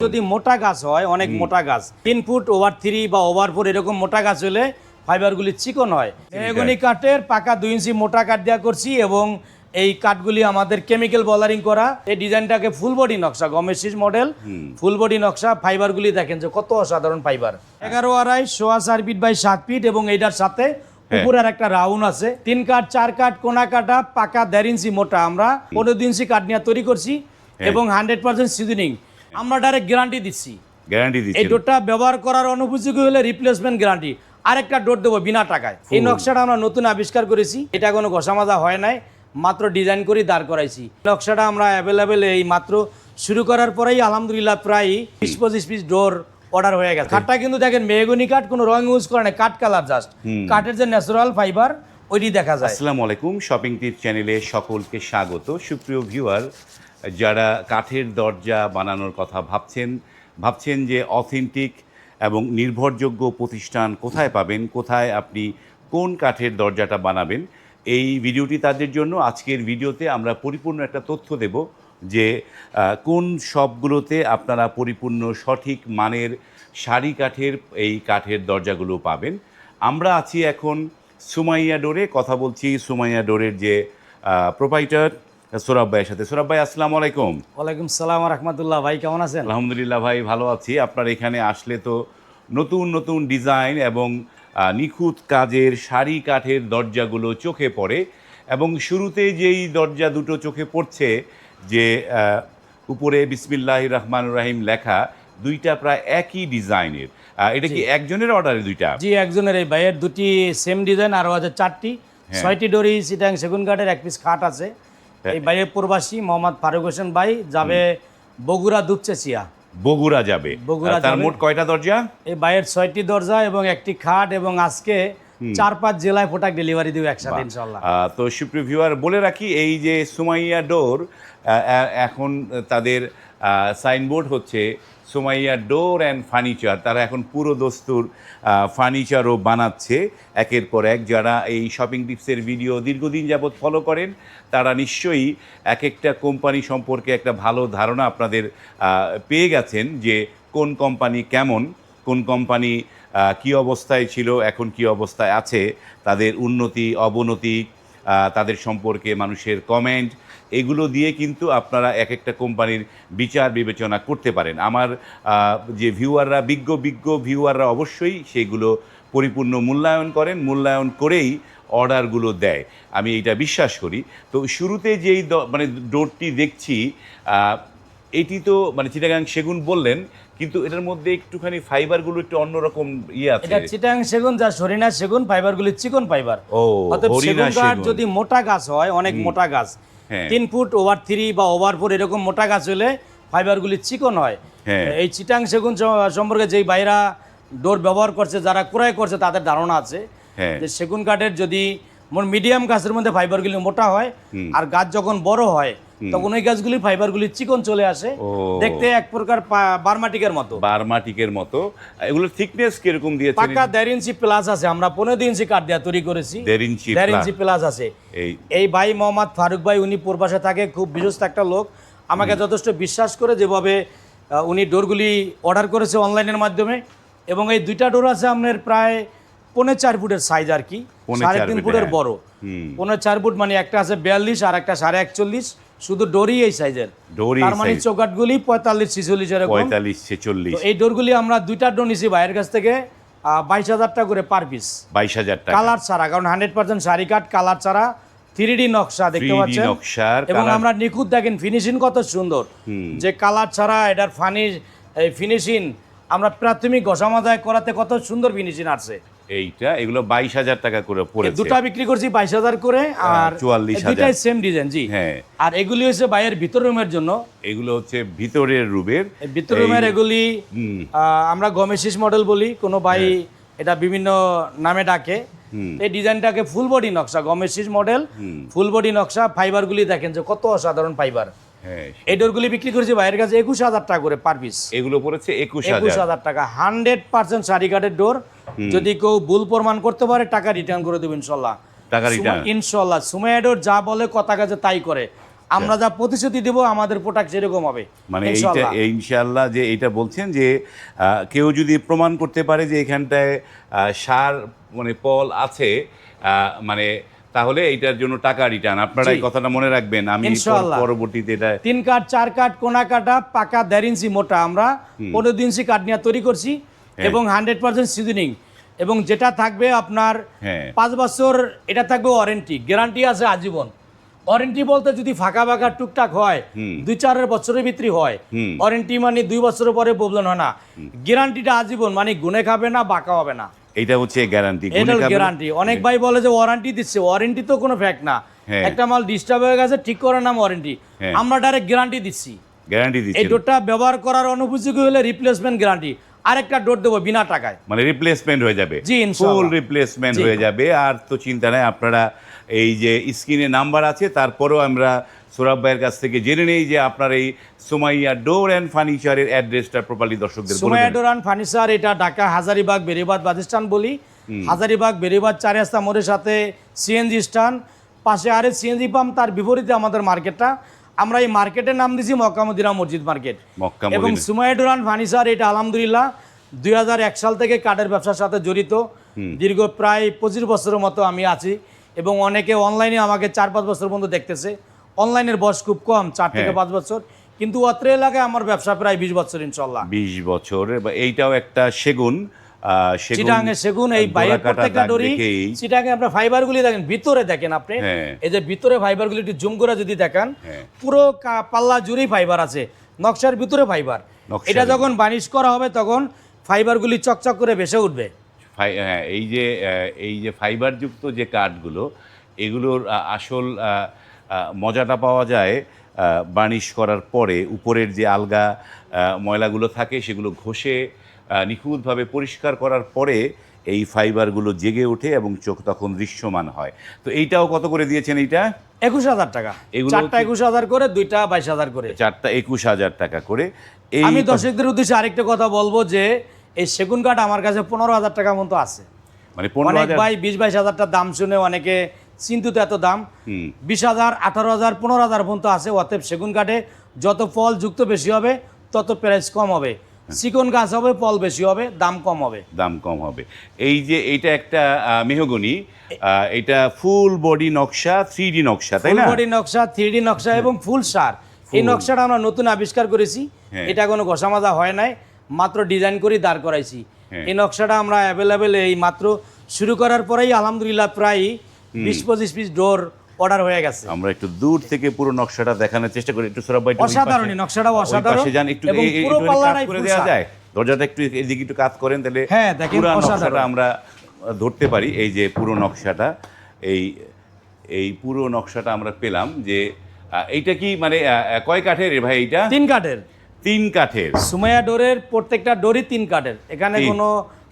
যদি মোটা গাছ হয়, অনেক মোটা গাছ 3 ফুট ওভার 3 বা ওভার 4 এরকম মোটা গাছ হলে ফাইবারগুলি চিকন হয়। মেহগনি কাঠের পাকা 2 ইঞ্চি মোটা কাঠ দেওয়া করছি এবং এই কাঠগুলি আমাদের কেমিক্যাল বলারিং করা। এই ডিজাইনটাকে ফুল বডি নকশা, গমের শীষ মডেল, ফুল বডি নকশা। ফাইবারগুলি দেখেন যে কত অসাধারণ ফাইবার। 11 আড়াই 4.5 ফিট বাই 7 ফিট এবং এইটার সাথে উপরের একটা রাউন্ড আছে। 3 কাঠ 4 কাঠ কোনা কাটা পাকা 1.5 ইঞ্চি মোটা আমরা 15 ইঞ্চি কাঠ নিয়ে তৈরি করছি এবং 100% সিজনিং। আমরা ডাইরেক্ট গ্যারান্টি দিচ্ছি। এই ডোরটা ব্যবহার করার অনুপযোগী হলে রিপ্লেসমেন্ট গ্যারান্টি। আরেকটা ডোর দেবো বিনা টাকায়। এই নকশাটা আমরা নতুন আবিষ্কার করেছি। এটা কোনো ঘষা মাজা হয় নাই, মাত্র ডিজাইন করে দাঁড় করাইছি। নকশাটা আমরা অ্যাভেলেবেল এই মাত্র শুরু করার পরেই আলহামদুলিল্লাহ প্রায় 20-25 পিস ডোর অর্ডার হয়ে গেছে। কাঠটা কিন্তু দেখেন মেহগনি কাঠ, কোনো রং ইউজ করে না, কাঠ কালার জাস্ট। কাঠের যে ন্যাচারাল ফাইবার ওইটি দেখা যায়। আসসালামু আলাইকুম, শপিং টিপ চ্যানেলে সকলকে স্বাগত। সুপ্রিয় ভিউয়ার, যারা কাঠের দরজা বানানোর কথা ভাবছেন যে অথেন্টিক এবং নির্ভরযোগ্য প্রতিষ্ঠান কোথায় পাবেন, কোথায় আপনি কোন কাঠের দরজাটা বানাবেন, এই ভিডিওটি তাদের জন্য। আজকের ভিডিওতে আমরা পরিপূর্ণ একটা তথ্য দেব যে কোন শপগুলোতে আপনারা পরিপূর্ণ সঠিক মানের সারি কাঠের এই কাঠের দরজাগুলো পাবেন। আমরা আছি এখন সুমাইয়া ডোরে, কথা বলছি সুমাইয়া ডোরের যে প্রোপাইটার সোরাব ভাইয়ের সাথে। সোরাব ভাই, আসসালামু আলাইকুম। ওয়ালাইকুম সালাম রাহমাতুল্লাহ। ভাই কেমন আছেন? আলহামদুলিল্লাহ ভাই, ভালো আছি। আপনার এখানে আসলে তো নতুন নতুন ডিজাইন এবং নিখুঁত কাজের সারি কাঠের দরজাগুলো চোখে পড়ে এবং শুরুতে যেই দরজা দুটো চোখে পড়ছে যে উপরে বিসমিল্লাহির রহমানির রহিম লেখা, দুইটা প্রায় একই ডিজাইনের। এটা কি একজনের অর্ডারে দুইটা? জি, একজনের। এই ভাইয়ের দুটি সেম ডিজাইন, আরও আছে 4টি। 6টি ডোরি চিটাং সেগুন কাঠের, 1 পিস খাট আছে। এই ভাইয়ের প্রবাসী মোহাম্মদ ফারুক হোসেন ভাই যাবে বগুড়া দুপচেচিয়া। বগুড়া যাবে। তার মোট কয়টা দরজা? এই ভাইয়ের 6টি দরজা এবং 1টি খাট এবং আজকে 4-5 জেলায় প্রোডাক্ট ডেলিভারি দিব একসাথে ইনশাআল্লাহ। তো সুপ্রিয় ভিউয়ার, বলে রাখি এই যে সুমাইয়া ডোর, এখন তাদের সাইনবোর্ড হচ্ছে সুমাইয়া ডোর অ্যান্ড ফার্নিচার। তারা এখন পুরো দস্তুর ফার্নিচারও বানাচ্ছে একের পর এক। যারা এই শপিং টিপসের ভিডিও দীর্ঘদিন যাবৎ ফলো করেন তারা নিশ্চয়ই এক একটা কোম্পানি সম্পর্কে একটা ভালো ধারণা আপনাদের পেয়ে গেছেন যে কোন কোম্পানি কেমন, কোন কোম্পানি কী অবস্থায় ছিল, এখন কী অবস্থায় আছে, তাদের উন্নতি অবনতি, তাদের সম্পর্কে মানুষের কমেন্ট, এগুলো দিয়ে কিন্তু আপনারা এক একটা কোম্পানির বিচার বিবেচনা করতে পারেন। আমার যে ভিউয়াররা, বিজ্ঞ ভিউয়াররা অবশ্যই সেগুলো পরিপূর্ণ মূল্যায়ন করেই অর্ডারগুলো দেয়, আমি এটা বিশ্বাস করি। তো শুরুতে যেই মানে ডোরটি দেখছি, এটি তো মানে চিটাগাং সেগুন বললেন, কিন্তু এটার মধ্যে একটুখানি ফাইবারগুলো একটু অন্যরকম আছে। এটা চিটাং সেগুন, যা হরিণা সেগুন, ফাইবারগুলি চিকন ফাইবার। অতএব সেগুন কাঠ যদি মোটা গাছ হয়, অনেক মোটা গাছ 3 ফুট ওভার 3 বা ওভার 4 এরকম মোটা গাছ হলে ফাইবারগুলি চিকন হয়। এই চিটাং সেগুন সম্পর্কে যেই ভাইরা ডোর ব্যবহার করছে, যারা ক্রয় করছে, তাদের ধারণা আছে যে সেগুন কাঠের যদি মিডিয়াম গাছের মধ্যে ফাইবারগুলি মোটা হয় আর গাছ যখন বড় হয় তখন ওই গাছগুলির ফাইবারগুলি চিকন চলে আসে, দেখতে এক প্রকার বার্মাটিকের মতো। এগুলোর থিকনেস কিরকম দিয়েছেন? পাকা 1.5 ইঞ্চি প্লাস আছে। আমরা 15 ইঞ্চি কাঠ দিয়ে তৈরি করেছি। 1.5 ইঞ্চি প্লাস আছে। এই ভাই মোহাম্মদ ফারুক ভাই, উনি প্রবাসে থাকে, খুব বিশ্বস্ত একটা লোক। আমাকে যথেষ্ট বিশ্বাস করে যেভাবে উনি ডোরগুলি অর্ডার করেছে অনলাইনের মাধ্যমে। এবং এই দুইটা ডোর আছে আপনার প্রায় 4.5 ফুটের সাইজ আর কি, 3.5 ফুটের বড়। 4.5 ফুট মানে একটা আছে 42 আর একটা 41.5, শুধু ডোরই এই সাইজের। তার মানে চৌকাঠগুলি 45-46 এরকম। 45-46। এই ডোরগুলি আমরা দুইটা ডোর নিছি ভাইয়ের কাছ থেকে 22,000 টাকা করে পার পিস। 22,000 টাকা কালার ছাড়া, কারণ 100% সারি কাঠ, কালার ছাড়া, 3D নকশা দেখতে পাচ্ছেন। এবং আমরা নিখুঁত, দেখেন ফিনিশিং কত সুন্দর, যে কালার ছাড়া এটার ফিনিশিং আমরা প্রাথমিক ঘষা মাজায় করাতে কত সুন্দর ফিনিশিং আছে। এগুলো 22,000 টাকা করে পড়েছে। দুটো বিক্রি করছি 22,000 করে, আর 44,000 দুটাই সেম ডিজাইন। জি হ্যাঁ। আর এগুলি হচ্ছে বাইরের ভিতর রুমের জন্য। এগুলো হচ্ছে ভিতরের রুমের। এগুলি আমরা গমেশিস মডেল বলি, কোনো ভাই এটা বিভিন্ন নামে ডাকে। এই ডিজাইনটাকে ফুল বডি নকশা, গমেশিস মডেল, ফুল বডি নকশা। ফাইবারগুলি দেখেন যে কত অসাধারণ ফাইবার। এই ডোরগুলি বিক্রি করেছি ভাইয়ের কাছে 21,000 টাকা করে পার পিস। এগুলো পড়েছে 21,000 টাকা। 100% সারি কাঠের ডোর। যদি কেউ ভুল প্রমাণ করতে পারে টাকা রিটার্ন করে দেব ইনশাল্লাহ। টাকা রিটার্ন ইনশাল্লাহ। সুমাইয়া ডোর যা বলে কথা কাজে তাই করে। আমরা যা প্রতিশ্রুতি দেব আমাদের প্রোডাক্ট সেরকম হবে মানে এইটা ইনশাআল্লাহ। ইনশাআল্লাহ যে এইটা বলছেন যে কেউ যদি প্রমাণ করতে পারে যে এখানটায় সার মানে পল আছে মানে তাহলে এইটার জন্য টাকা রিটার্ন আপনারা এই কথাটা মনে রাখবেন। আমি ইনশাআল্লাহ। পরবর্তীতে এটা 3 কাঠ 4 কাঠ কোনা কাটা পাকা 1.5 ইঞ্চি মোটা আমরা 15 ইঞ্চি কাঠ নিয়ে তৈরি করছি এবং 100% সিজনিং এবং যেটা থাকবে আপনার 5 বছর এটা থাকবে ওয়ারেন্টি, গ্যারান্টি আছে আজীবন। ওয়ারেন্টি বলতে যদি ফাঁকা ফাঁকা টুকটাক হয় 2-4 বছরের ভিতরে হয়, ওয়ারেন্টি মানে 2 বছরের পরে প্রবলেম হয় না। গ্যারান্টিটা আজীবন, মানে গুনে খাবে না, বাঁকা হবে না। এটা হচ্ছে গ্যারান্টি। এটা গ্যারান্টি। অনেক ভাই বলে যে ওয়ারেন্টি দিচ্ছে, ওয়ারেন্টি তো কোনো ফ্যাক্ট না। একটা মাল ডিস্টার্ব হয়ে গেছে ঠিক করার নাম ওয়ারেন্টি। আমরা ডাইরেক্ট গ্যারান্টি দিচ্ছি। গ্যারান্টি দিচ্ছি। এই ডোরটা ব্যবহার করার অনুপযোগী হলে রিপ্লেসমেন্ট গ্যারান্টি, আরেকটা ডোর দেবো বিনা টাকায়। মানে রিপ্লেসমেন্ট হয়ে যাবে, জি ইনশাআল্লাহ, ফুল রিপ্লেসমেন্ট হয়ে যাবে। আর তো চিন্তা নাই, আপনারা এই যে স্ক্রিনে নাম্বার আছে তারপরেও আমরা সোহরাব ভাইয়ের কাছ থেকে জেনে নেই যে আপনার এই সুমাইয়া ডোর অ্যান্ড ফার্নিচারের অ্যাড্রেসটা প্রপারলি দর্শকদের বলে সুমাইয়া ডোর অ্যান্ড ফার্নিচার এটা ঢাকা হাজারীবাগ বেরিবাদ বাসস্ট্যান্ড বলি। হাজারীবাগ বেরিবাদ 4 রাস্তা মোড়ের সাথে সিএনজি স্ট্যান্ড, পাশে আরে সিএনজি পাম্প, তার বিপরীতে আমাদের মার্কেটটা। আমরা এই মার্কেটের নাম দিয়েছি মক্কা মদিনা মসজিদ মার্কেট। এবং সুমাইয়া ডোর অ্যান্ড ফার্নিচার এটা আলহামদুলিল্লাহ 2001 সাল থেকে কাঠের ব্যবসার সাথে জড়িত। দীর্ঘ প্রায় 25 বছরের মতো আমি আছি এবং অনেকে অনলাইনে আমাকে 4-5 বছর পর্যন্ত দেখতেছে। অনলাইনের বয়স খুব কম, 4 থেকে 5 বছর, কিন্তু অত্র এলাকায় আমার ব্যবসা প্রায় 20 বছর ইনশাআল্লাহ। 20 বছর। এইটাও একটা সেগুন, চিটাঙে সেগুন। এই বাইরের প্রত্যেকটা ডোরি চিটাঙে আপনার ফাইবারগুলি দেখেন, ভিতরে দেখেন আপনি, এই যে ভিতরে ফাইবারগুলি একটু জুম করে যদি দেখেন, পুরো পাল্লা জুড়েই ফাইবার আছে, নকশার ভিতরে ফাইবার। এটা যখন বানিশ করা হবে তখন ফাইবারগুলি চকচক করে ভেসে উঠবে। হ্যাঁ, এই যে ফাইবারযুক্ত যে কাঠগুলো, এগুলোর আসল মজাটা পাওয়া যায় বার্নিশ করার পরে। উপরের যে আলগা ময়লাগুলো থাকে সেগুলো ঘষে নিখুঁতভাবে পরিষ্কার করার পরে এই ফাইবারগুলো জেগে ওঠে এবং চোখ তখন দৃশ্যমান হয়। তো এইটাও কত করে দিয়েছেন? এইটা 21,000 টাকা। চারটা 21,000 করে, দুইটা 22,000 করে। চারটা 21,000 টাকা করে। আমি দর্শকদের উদ্দেশ্যে আরেকটা কথা বলবো যে এই সেগুন কাঠ আমার কাছে 15,000 টাকা মতো আছে। মানে অনেক ভাই 20-22,000 দাম শুনে অনেকে চিন্তিত, এত দাম। 20,000, 18,000, 15,000 পর্যন্ত আছে। অতএব সেগুন কাঠে যত ফল যুক্ত বেশি হবে তত প্রাইস কম হবে। চিকন গাছ হবে, ফল বেশি হবে, দাম কম হবে। দাম কম হবে। এই যে এইটা একটা মেহগনি, এটা ফুল বডি নকশা, 3D নকশা, তাই না? ফুল বডি নকশা, 3D নকশা এবং ফুল সার। এই নকশাটা আমরা নতুন আবিষ্কার করেছি। এটা কোনো ঘষা মাজা হয় নাই, মাত্র ডিজাইন করে দাঁড় করাইছি। এই নকশাটা আমরা অ্যাভেলেবেল এই মাত্র শুরু করার পরেই আলহামদুলিল্লাহ প্রায় 20-25 পিস ডোর অর্ডার হয়ে গেছে। আমরা একটু দূর থেকে পুরো নকশাটা দেখানোর চেষ্টা করি। একটু সোহরাব ভাই, অসাধারণ নকশাটা, অসাধারণ। এবং পুরো পাল্লাটাই করে দেওয়া যায়, দরজাটা একটু এদিকে একটু কাজ করেন তাহলে পুরো নকশাটা আমরা ধরতে পারি। এই যে পুরো নকশাটা, এই পুরো নকশাটা আমরা পেলাম। যে এইটা কি মানে কয় কাঠের ভাই? এইটা 3 কাঠের। 3 কাঠের সুমাইয়া ডোরের প্রত্যেকটা ডোরই 3 কাঠের। এখানে কোনো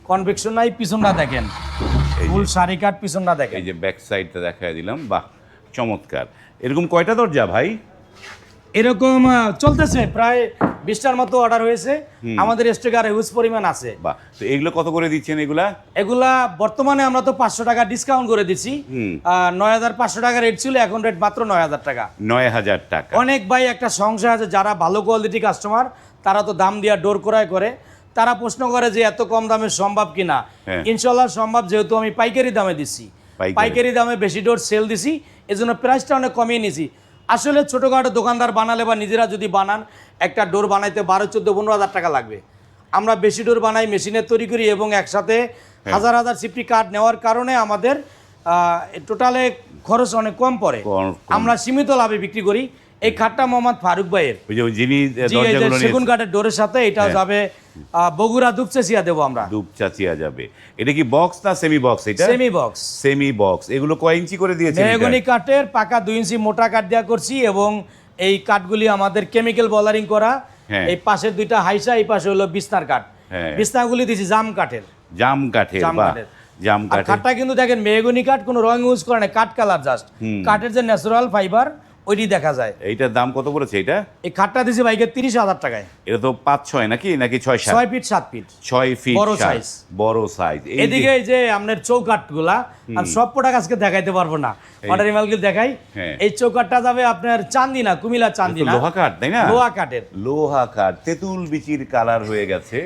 কনভেকশন নাই। পিছনটা দেখেন, ফুল সারি কাঠ, পিছনটা দেখেন। এই যে ব্যাক সাইডটা দেখায় দিলাম। বাহ, চমৎকার। এরকম কয়টা দরজা ভাই? এরকম চলতেছে প্রায় 20টার মতো অর্ডার হয়েছে। আমাদের স্টকে আর হিউজ পরিমাণ আছে। বাহ, তো এগুলো কত করে দিচ্ছেন? এগুলা বর্তমানে আমরা তো 500 টাকা ডিসকাউন্ট করে দিচ্ছি। 9,500 টাকা রেট ছিল, এখন রেট মাত্র 9,000 টাকা। 9,000 টাকা। অনেক ভাই একটা সংশয় আছে, যারা ভালো কোয়ালিটি কাস্টমার তারা তো দাম দিয়া ডোর ক্রয় করে, তারা প্রশ্ন করে যে এত কম দামে সম্ভব কিনা। ইনশাল্লাহ সম্ভব, যেহেতু আমি পাইকারি দামে দিচ্ছি, পাইকারি দামে বেশি ডোর সেল দিছি, এজন্য প্রাইসটা অনেক কমিয়ে নিছি। আসলে ছোটোখাটো দোকানদার বানালে বা নিজেরা যদি বানান, একটা ডোর বানাইতে 12-14-15,000 টাকা লাগবে। আমরা বেশি ডোর বানাই, মেশিনে তৈরি করি এবং একসাথে হাজার হাজার সিফটি কাঠ নেওয়ার কারণে আমাদের টোটালে খরচ অনেক কম পড়ে। আমরা সীমিত লাভে বিক্রি করি। এই খাটটা মোহাম্মদ ফারুক ভাইয়ের, সেগুন কাঠের ডোরের সাথে এটা যাবে বগুড়া দুপচাচিয়া দেবো আমরা। দুপচাচিয়া যাবে। এটা কি বক্স না সেমি বক্স? এটা সেমি বক্স। Semi box. এগুলো কয় ইঞ্চি করে দিয়েছেন? মেহগনি কাঠের পাকা 2 ইঞ্চি মোটা কাঠ দেওয়া করছি এবং এই কাঠগুলি আমাদের কেমিক্যাল বলারিং করা। এই পাশের দুইটা হাইসা, এই পাশে হলো বিছনার কাঠ। বিছনাগুলি দিয়েছি জাম কাঠের। জাম কাঠের। জাম কাঠের। কাঠটা কিন্তু দেখেন মেহগনি কাঠ, কোনো রং ইউজ করে না, কাঠ কালার জাস্ট। কাঠের যে ন্যাচারাল ফাইবার ওইটি দেখা যায়। এইটার দাম কত পড়েছে এটা? এই খাটটা দিয়েছি বাইকে 30,000 টাকায়। এটা তো 5-6 নাকি 6-7? 6 ফিট 7 ফিট 6 ফিট বড় 7, size। বড় সাইজ। এদিকে এই যে আপনার চৌকাঠগুলা আমি সব প্রোডাক্ট আজকে দেখাইতে পারবো না, অর্ডারি মালগুলো দেখাই। হ্যাঁ। এই চৌকাঠটা যাবে আপনার চান্দিনা, কুমিল্লা চান্দিনা, লোহা কাঠ তাই না? লোহা কাঠের। লোহা কাঠ, তেঁতুল বিচির কালার হয়ে গেছে।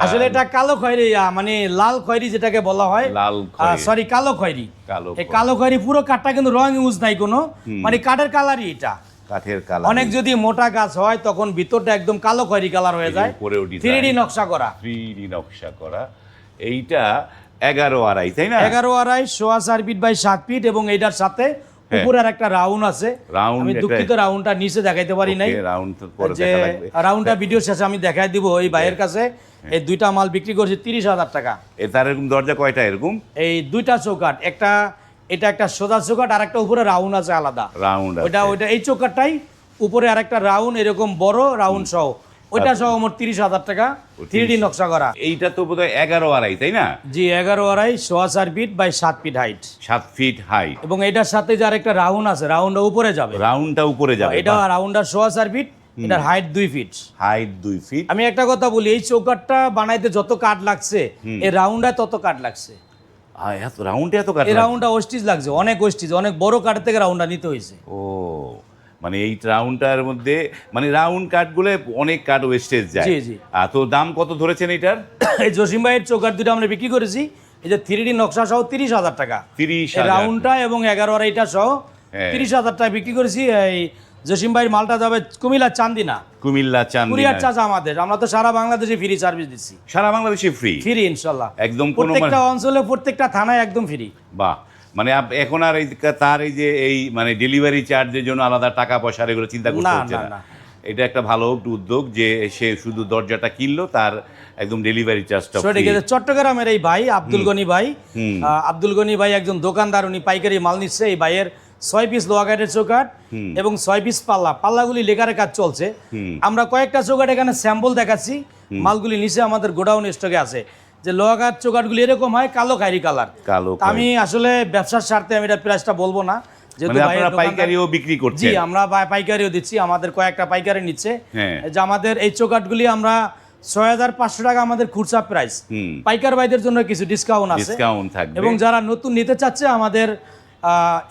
আসলে এটা কালো খয়েরি, মানে লাল খয়েরি যেটাকে বলা হয়, লাল খয়েরি। সরি কালো খয়েরি। কালো এই কালো খয়েরি পুরো কাঠটা কিন্তু রং ইউজ নাই কোনো, মানে কাঠের কালারই এটা। কাঠের কালার। অনেক যদি মোটা গাছ হয় তখন ভিতরটা একদম কালো খয়েরি কালার হয়ে যায়, উপরেও ডিজাইন 3D নকশা করা। 3D নকশা করা। এইটা 11.5 তাই না? 11.5 সোয়া 4 ফিট বাই 7 ফিট, এবং এটার সাথে উপরে আর একটা রাউন্ড আছে। রাউন্ড আমি দুঃখিত রাউন্ডটা নিচে দেখাইতে পারি নাই, রাউন্ড তো পরে যে দেখা লাগবে। রাউন্ডটা ভিডিও শেষে আমি দেখাই দিব। এই ভাইয়ের কাছে এই দুইটা মাল বিক্রি করছি 30,000 টাকা। তার এরকম দরজা কয়টা এরকম? এই দুইটা চৌকাঠ, এটা একটা সোজা চৌকাঠ, আর একটা উপরে রাউন্ড আছে আলাদা। রাউন্ড ওইটা এই চৌকাঠটাই, উপরে আর একটা রাউন্ড এরকম বড় রাউন্ড সহ, ওইটা সহ মোট 30,000 টাকা, 3D নকশা করা। এইটা তো বোধহয় 11.5 তাই না? জি 11.5 সোয়া 4 feet by 7 feet height. 7 feet height. এবং এটার সাথে যে আরেকটা রাউন্ড আছে, রাউন্ডটা উপরে যাবে। রাউন্ডটা উপরে যাবে। এটা রাউন্ডটা সোয়া 4 ফিট, এটার হাইট 2 ফিট। Height 2 feet. আমি একটা কথা বলি, এই চৌকাঠটা বানাইতে যত কাঠ লাগছে, এই রাউন্ডটা তত কাঠ লাগছে। এত রাউন্ডে এত কাঠ? এই রাউন্ডটা ওস্টিজ লাগছে, অনেক ওস্টিজ, অনেক বড় কাঠ থেকে রাউন্ডটা নিতে হয়েছে। ও, মানে এই রাউন্ডটার মধ্যে মানে রাউন্ড কাঠগুলো অনেক কাঠ ওয়েস্টেজ যায়। জি জি। তো দাম কত ধরেছেন এটার? এই জসিম ভাইয়ের চৌকাঠ দুটো আমরা বিক্রি করেছি, এই যে 3D নকশা সহ 30,000 টাকা। 30,000 রাউন্ডটা এবং 11.5টা সহ হ্যাঁ। 30,000 টাকা বিক্রি করেছি। এই জসিম ভাইয়ের মালটা যাবে কুমিল্লা চান্দিনা। কুমিল্লা চান্দিনা। কুরিয়ার চার্জ আমাদের, আমরা তো সারা বাংলাদেশে ফ্রি সার্ভিস দিচ্ছি। সারা বাংলাদেশে ফ্রি? ফ্রি ইনশাল্লাহ, একদম কোনো প্রত্যেকটা অঞ্চলে প্রত্যেকটা থানায় একদম ফ্রি। বাহ, মানে এখন আর তার এই যে এই মানে ডেলিভারি চার্জের জন্য আলাদা টাকা পয়সা এগুলো চিন্তা করতে হচ্ছে না। এটা একটা ভালো উদ্যোগ যে সে শুধু দরজাটা কিনলো, তার একদম ডেলিভারি চার্জটা ফ্রি। চট্টগ্রামের এই ভাই আব্দুল গনি ভাই, আব্দুল গনি ভাই একজন দোকানদার, উনি পাইকারি মাল নিচ্ছে। এই ভাইয়ের 6 পিস লোহা কাঠের চৌকাঠ এবং 6 পিস পাল্লাগুলি লেখারের কাজ চলছে। আমরা কয়েকটা চৌকাঠ এখানে স্যাম্পল দেখাচ্ছি, মালগুলি নিচে আমাদের গোডাউন স্টকে আছে। যে লোহা কাঠ চৌকাঠগুলি এরকম হয় কালো খয়েরি কালার। আমি আসলে ব্যবসার স্বার্থে আমি এটা প্রাইসটা বলবো না, যেহেতু আপনারা পাইকারিও বিক্রি করছেন। জি আমরা পাইকারিও দিচ্ছি, আমাদের কয়েকটা পাইকারি নিচ্ছে। যে আমাদের এই চৌকাঠগুলি আমরা 6,500 টাকা আমাদের খুচরা প্রাইস, পাইকার ভাইদের জন্য কিছু ডিসকাউন্ট আছে, ডিসকাউন্ট থাকবে। এবং যারা নতুন নিতে চাচ্ছে আমাদের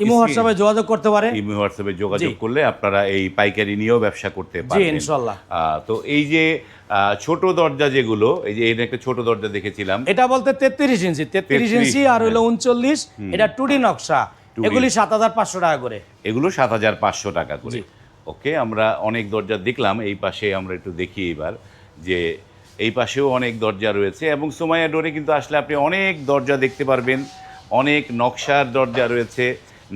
ইমো হোয়াটসঅ্যাপে যোগাযোগ করতে পারে। ইমো হোয়াটসঅ্যাপে যোগাযোগ করলে আপনারা এই পাইকারি নিয়েও ব্যবসা করতে পারবেন। জি ইনশাআল্লাহ। তো এই যে ছোট দরজা যেগুলো, এই যে এটা একটা ছোট দরজা দেখেছিলাম, এটা বলতে 33 ইঞ্চি, 33 ইঞ্চি আর হলো 39, এটা 2D নকশা। এগুলি 7,500 টাকা করে। এগুলো 7,500 টাকা করে। ওকে, আমরা অনেক দরজা দেখলাম। এই পাশে আমরা একটু দেখি এবার, যে এই পাশেও অনেক দরজা রয়েছে, এবং সুমাইয়া ডোরে কিন্তু আসলে আপনি অনেক দরজা দেখতে পারবেন। অনেক নকশার দরজা রয়েছে,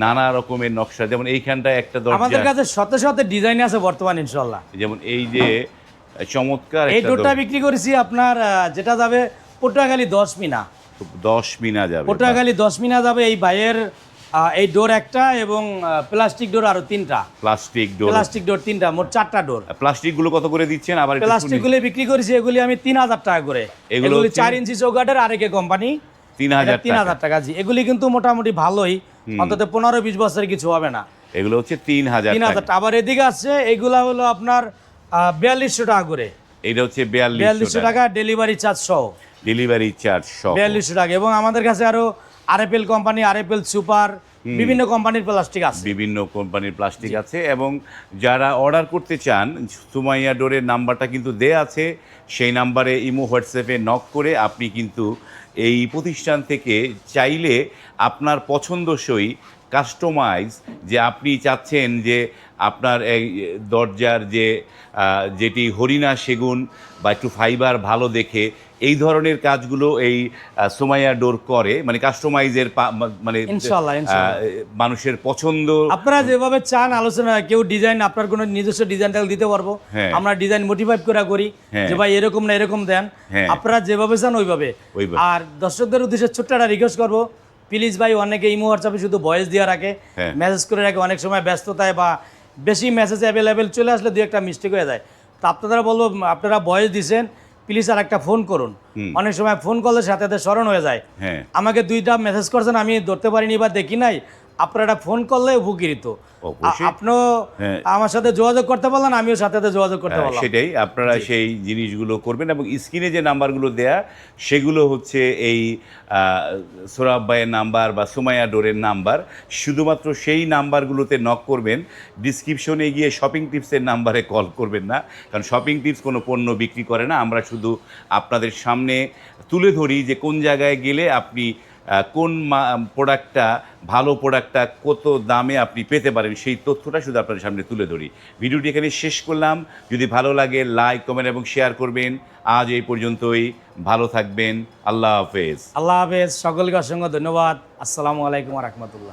নানা রকমের নকশা। যেমন এইখানটায় একটা দরজা আমাদের কাছে শত শত ডিজাইন আছে বর্তমান ইনশাআল্লাহ। যেমন এই যে চমৎকার এই ডোরটা বিক্রি করেছি আপনার, যেটা যাবে পটুয়াখালী 10 মিনা। 10 মিনা যাবে, পটুয়াখালী 10 মিনা যাবে। এই ভাইয়ের এই ডোর একটা, এবং প্লাস্টিক ডোর আরো 3টা। প্লাস্টিক ডোর 3টা, মোট 4টা ডোর। প্লাস্টিক গুলো কত করে দিচ্ছেন? আবার প্লাস্টিক গুলো বিক্রি করেছি, এগুলি আমি 3,000 টাকা করে। এগুলি 4 ইঞ্চি চৌকাঠের, আরেকে কোম্পানি 3,000 টাকা। জি, এগুলি কিন্তু মোটামুটি ভালোই, অন্তত 15-20 বছরের কিছু হবে না। এগুলো হচ্ছে 3,000 টাকা। আবার এদিকে আছে এগুলা হলো আপনার 4200 টাকা করে। এটা হচ্ছে 4200 টাকা ডেলিভারি চার্জ সহ। ডেলিভারি চার্জ সহ 4200 টাকা। এবং আমাদের কাছে আরো আরএফএল কোম্পানি, আরএফএল সুপার, বিভিন্ন কোম্পানির প্লাস্টিক আছে। বিভিন্ন কোম্পানির প্লাস্টিক আছে। এবং যারা অর্ডার করতে চান, সুমাইয়া ডোরের নাম্বারটা কিন্তু দেয়া আছে, সেই নাম্বারে ইমো হোয়াটসঅ্যাপে নক করে আপনি কিন্তু এই প্রতিষ্ঠান থেকে চাইলে আপনার পছন্দসই কাস্টমাইজ, যে আপনি চাচ্ছেন যে আপনার এই দরজার যেটি হরিণা সেগুন বা একটু ফাইবার ভালো দেখে, এই ধরনের কাজগুলো এই সুমাইয়া ডোর করে, মানে কাস্টমাইজের মানে ইনশাআল্লাহ মানুষের পছন্দ। আপনারা যেভাবে চান আলোচনা, কেউ ডিজাইন আপনার কোনো নিজস্ব ডিজাইনটা দিতে পারবো, আমরা ডিজাইন মোটিফাই করি যে ভাই এরকম না এরকম দেন, আপনারা যেভাবে চান ওইভাবে। আর দর্শকদের উদ্দেশ্যে ছোট্ট একটা রিকোয়েস্ট করবো, প্লিজ ভাই, অনেকে ইমো হোয়াটসঅ্যাপে শুধু ভয়েস দিয়ে রাখে, মেসেজ করে রাখে, অনেক সময় ব্যস্ততায় বা বেশি মেসেজ অ্যাভেলেবেল চলে আসলে দু একটা মিস্টেক হয়ে যায়। তো আপনারা বলবো, আপনারা ভয়েস দিচ্ছেন, প্লিজ আর একটা ফোন করুন। অনেক সময় ফোন করলে সাথে সাথে স্মরণ হয়ে যায়। আমাকে 2টা মেসেজ করছেন, আমি ধরতে পারিনি বা দেখি নাই, আপনারা ফোন করলে উপকৃত। অবশ্যই। আপনিও আমার সাথে যোগাযোগ করতে পারলেন, আমিও সাথে যোগাযোগ করতে পারলাম। সেটাই, আপনারা সেই জিনিসগুলো করবেন এবং স্ক্রিনে যে নাম্বারগুলো দেয়া সেগুলো হচ্ছে এই সোহরাব ভাইয়ের নাম্বার বা সুমাইয়া ডোরের নাম্বার। শুধুমাত্র সেই নাম্বারগুলোতে নক করবেন, ডিসক্রিপশনে গিয়ে শপিং টিপসের নাম্বারে কল করবেন না, কারণ শপিং টিপস কোনো পণ্য বিক্রি করে না। আমরা শুধু আপনাদের সামনে তুলে ধরি যে কোন জায়গায় গেলে আপনি কোন প্রোডাক্টটা, ভালো প্রোডাক্টটা কত দামে আপনি পেতে পারেন সেই তথ্যটা শুধু আপনাদের সামনে তুলে ধরি। ভিডিওটি এখানে শেষ করলাম। যদি ভালো লাগে লাইক, কমেন্ট এবং শেয়ার করবেন। আজ এই পর্যন্তই, ভালো থাকবেন। আল্লাহ হাফেজ। আল্লাহ হাফেজ, সকলকে অসংখ্য ধন্যবাদ। আসসালামু আলাইকুম ওয়া রাহমাতুল্লাহ।